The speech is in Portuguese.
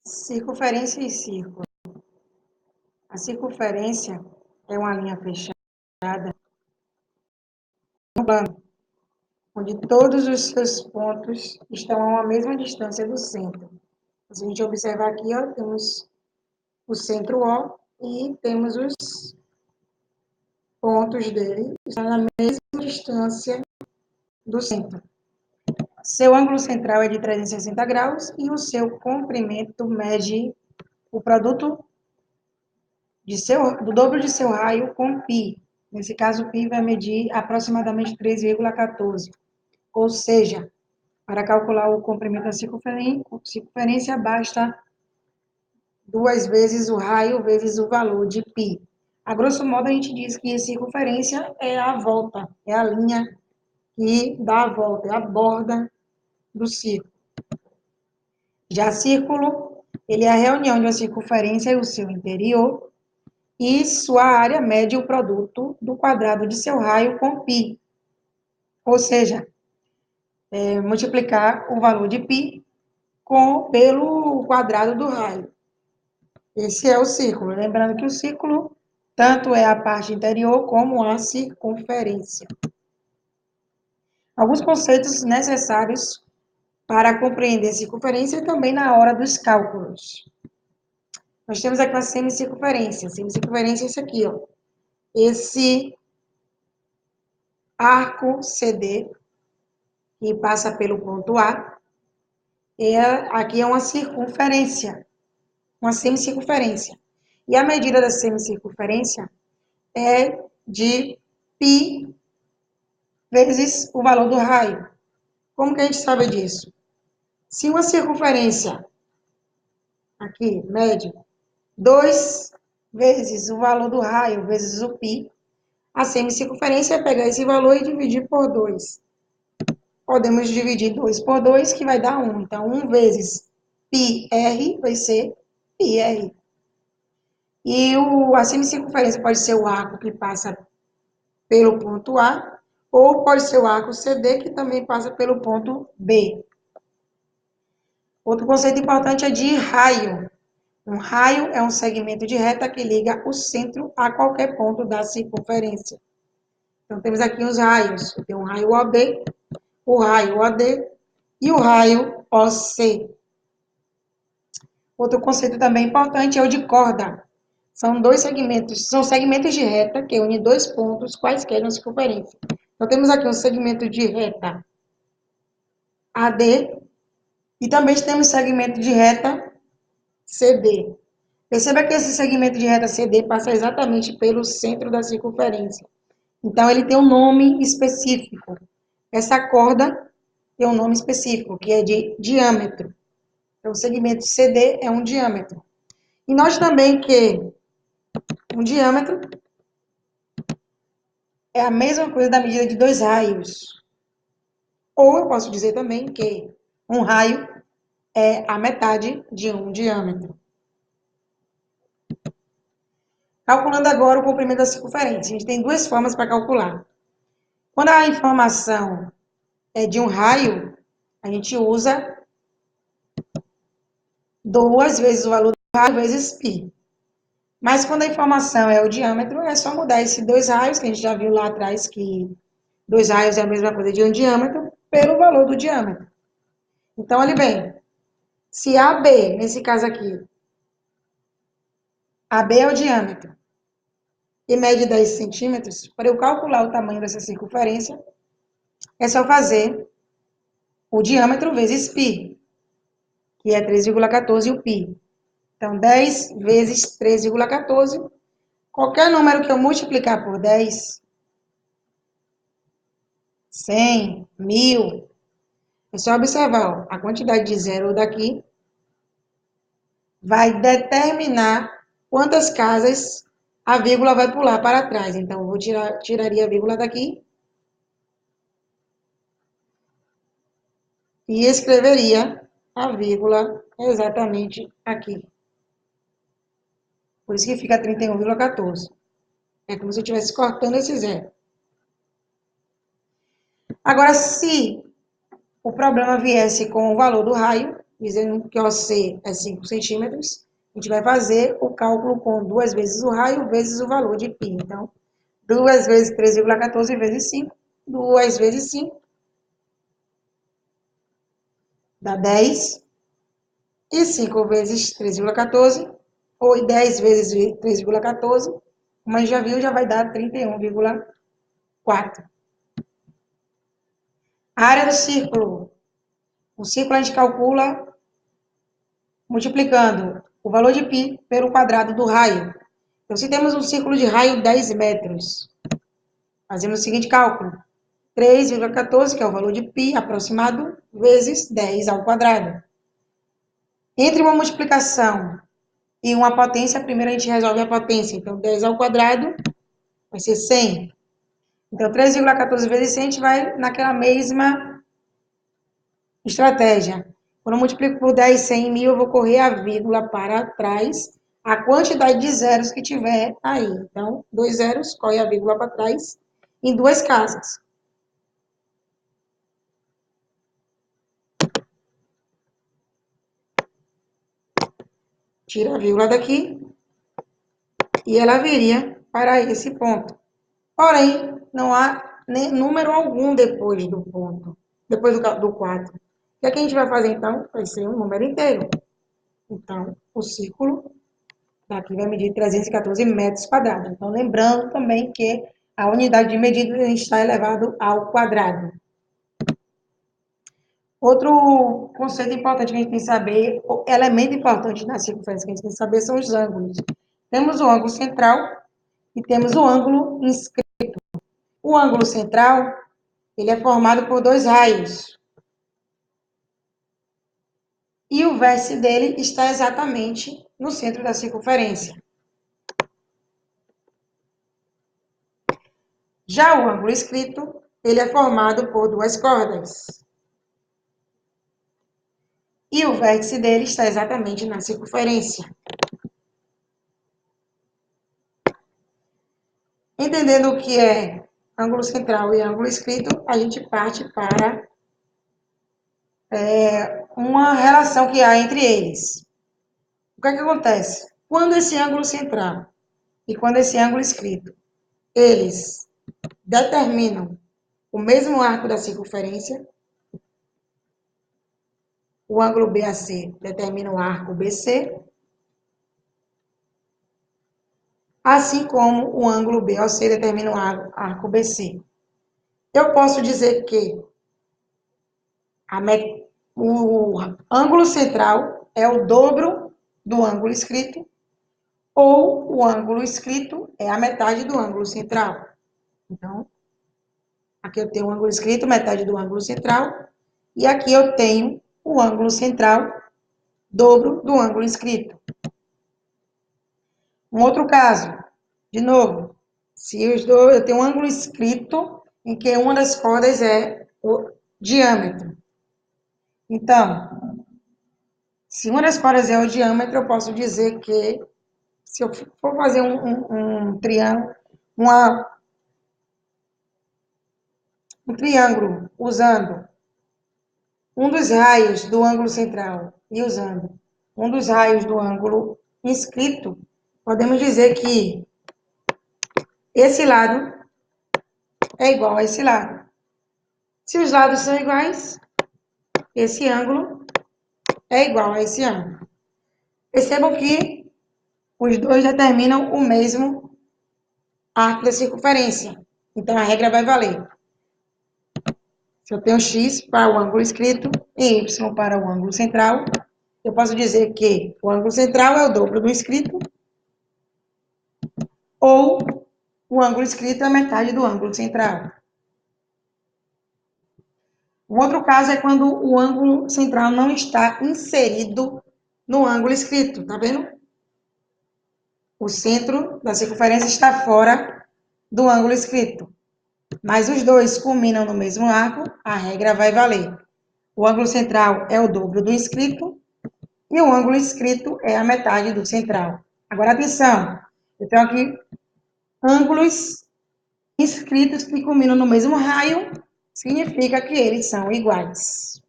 Circunferência e círculo. A circunferência é uma linha fechada no plano, onde todos os seus pontos estão a uma mesma distância do centro. Se a gente observar aqui, ó, temos o centro O e temos os pontos dele, estão na mesma distância do centro. Seu ângulo central é de 360 graus e o seu comprimento mede o produto do dobro de seu raio com π. Nesse caso, π vai medir aproximadamente 3,14. Ou seja, para calcular o comprimento da circunferência, basta 2 vezes o raio vezes o valor de π. A grosso modo, a gente diz que a circunferência é a volta, é a linha que dá a volta, é a borda do círculo. Já círculo, ele é a reunião de uma circunferência e o seu interior, e sua área mede o produto do quadrado de seu raio com π. Ou seja, multiplicar o valor de π pelo quadrado do raio. Esse é o círculo. Lembrando que o círculo tanto é a parte interior como a circunferência. Alguns conceitos necessários para compreender circunferência e também na hora dos cálculos. Nós temos aqui uma semicircunferência. Semicircunferência é isso aqui, ó. Esse arco CD, que passa pelo ponto A, aqui é uma circunferência, uma semicircunferência. E a medida da semicircunferência é de π vezes o valor do raio. Como que a gente sabe disso? Se uma circunferência, aqui, mede 2 vezes o valor do raio vezes o π, a semicircunferência é pegar esse valor e dividir por 2. Podemos dividir 2 por 2, que vai dar 1. Então, 1 vezes πr vai ser πr. E a semicircunferência pode ser o arco que passa pelo ponto A, ou pode ser o arco CD, que também passa pelo ponto B. Outro conceito importante é de raio. Um raio é um segmento de reta que liga o centro a qualquer ponto da circunferência. Então, temos aqui os raios. Tem o raio OB, o raio OD e o raio OC. Outro conceito também importante é o de corda. São segmentos de reta que unem dois pontos quaisquer na circunferência. Então, temos aqui um segmento de reta AD e também temos segmento de reta CD. Perceba que esse segmento de reta CD passa exatamente pelo centro da circunferência. Então, ele tem um nome específico. Essa corda tem um nome específico, que é de diâmetro. Então, o segmento CD é um diâmetro. E nós também que um diâmetro é a mesma coisa da medida de 2 raios. Ou eu posso dizer também que um raio é a metade de um diâmetro. Calculando agora o comprimento da circunferência. A gente tem duas formas para calcular. Quando a informação é de um raio, a gente usa 2 vezes o valor do raio vezes π. Mas quando a informação é o diâmetro, é só mudar esses 2 raios, que a gente já viu lá atrás que 2 raios é a mesma coisa de um diâmetro, pelo valor do diâmetro. Então, olha bem, se AB, nesse caso aqui, AB é o diâmetro, e mede 10 centímetros, para eu calcular o tamanho dessa circunferência, é só fazer o diâmetro vezes π, que é 3,14 o π. Então, 10 vezes 3,14, qualquer número que eu multiplicar por 10, 100, 1000, é só observar, ó, a quantidade de zero daqui vai determinar quantas casas a vírgula vai pular para trás. Então, eu tiraria a vírgula daqui e escreveria a vírgula exatamente aqui. Por isso que fica 31,14. É como se eu estivesse cortando esse zero. Agora, se o problema viesse com o valor do raio, dizendo que OC é 5 centímetros, a gente vai fazer o cálculo com 2 vezes o raio vezes o valor de π. Então, 2 vezes 3,14 vezes 5, 2 vezes 5, dá 10. E 5 vezes 3,14, ou 10 vezes 3,14, mas já viu, já vai dar 31,4. A área do círculo. O círculo a gente calcula multiplicando o valor de π pelo quadrado do raio. Então, se temos um círculo de raio 10 metros, fazemos o seguinte cálculo. 3,14, que é o valor de π aproximado, vezes 10 ao quadrado. Entre uma multiplicação e uma potência, primeiro a gente resolve a potência. Então, 10 ao quadrado vai ser 100. Então, 3,14 vezes 100, a gente vai naquela mesma estratégia. Quando eu multiplico por 10, 100 mil, eu vou correr a vírgula para trás, a quantidade de zeros que tiver aí. Então, 2 zeros, corre a vírgula para trás, em duas casas. Tira a vírgula daqui, e ela viria para esse ponto. Porém, não há nem número algum depois do ponto, depois do 4. O que é que a gente vai fazer, então? Vai ser um número inteiro. Então, o círculo daqui vai medir 314 metros quadrados. Então, lembrando também que a unidade de medida está elevado ao quadrado. Outro conceito importante que a gente tem que saber, elemento importante na circunferência que a gente tem que saber são os ângulos. Temos o ângulo central e temos o ângulo inscrito. O ângulo central, ele é formado por dois raios. E o vértice dele está exatamente no centro da circunferência. Já o ângulo inscrito, ele é formado por duas cordas. E o vértice dele está exatamente na circunferência. Entendendo o que é ângulo central e ângulo inscrito, a gente parte para uma relação que há entre eles. O que é que acontece? Quando esse ângulo central e quando esse ângulo inscrito, eles determinam o mesmo arco da circunferência, o ângulo BAC determina o arco BC, assim como o ângulo BOC determina o arco BC. Eu posso dizer que o ângulo central é o dobro do ângulo inscrito, ou o ângulo inscrito é a metade do ângulo central. Então, aqui eu tenho o ângulo inscrito, metade do ângulo central, e aqui eu tenho o ângulo central, dobro do ângulo inscrito. Um outro caso, de novo, se eu tenho um ângulo inscrito em que uma das cordas é o diâmetro. Então, se uma das cordas é o diâmetro, eu posso dizer que, se eu for fazer um triângulo, um triângulo usando um dos raios do ângulo central e usando um dos raios do ângulo inscrito, podemos dizer que esse lado é igual a esse lado. Se os lados são iguais, esse ângulo é igual a esse ângulo. Percebam que os dois determinam o mesmo arco da circunferência. Então, a regra vai valer. Se eu tenho x para o ângulo inscrito e y para o ângulo central, eu posso dizer que o ângulo central é o dobro do inscrito, ou o ângulo inscrito é a metade do ângulo central. Um outro caso é quando o ângulo central não está inserido no ângulo inscrito, tá vendo? O centro da circunferência está fora do ângulo inscrito. Mas os dois culminam no mesmo arco, a regra vai valer. O ângulo central é o dobro do inscrito e o ângulo inscrito é a metade do central. Agora, atenção, eu tenho aqui ângulos inscritos que culminam no mesmo raio, significa que eles são iguais.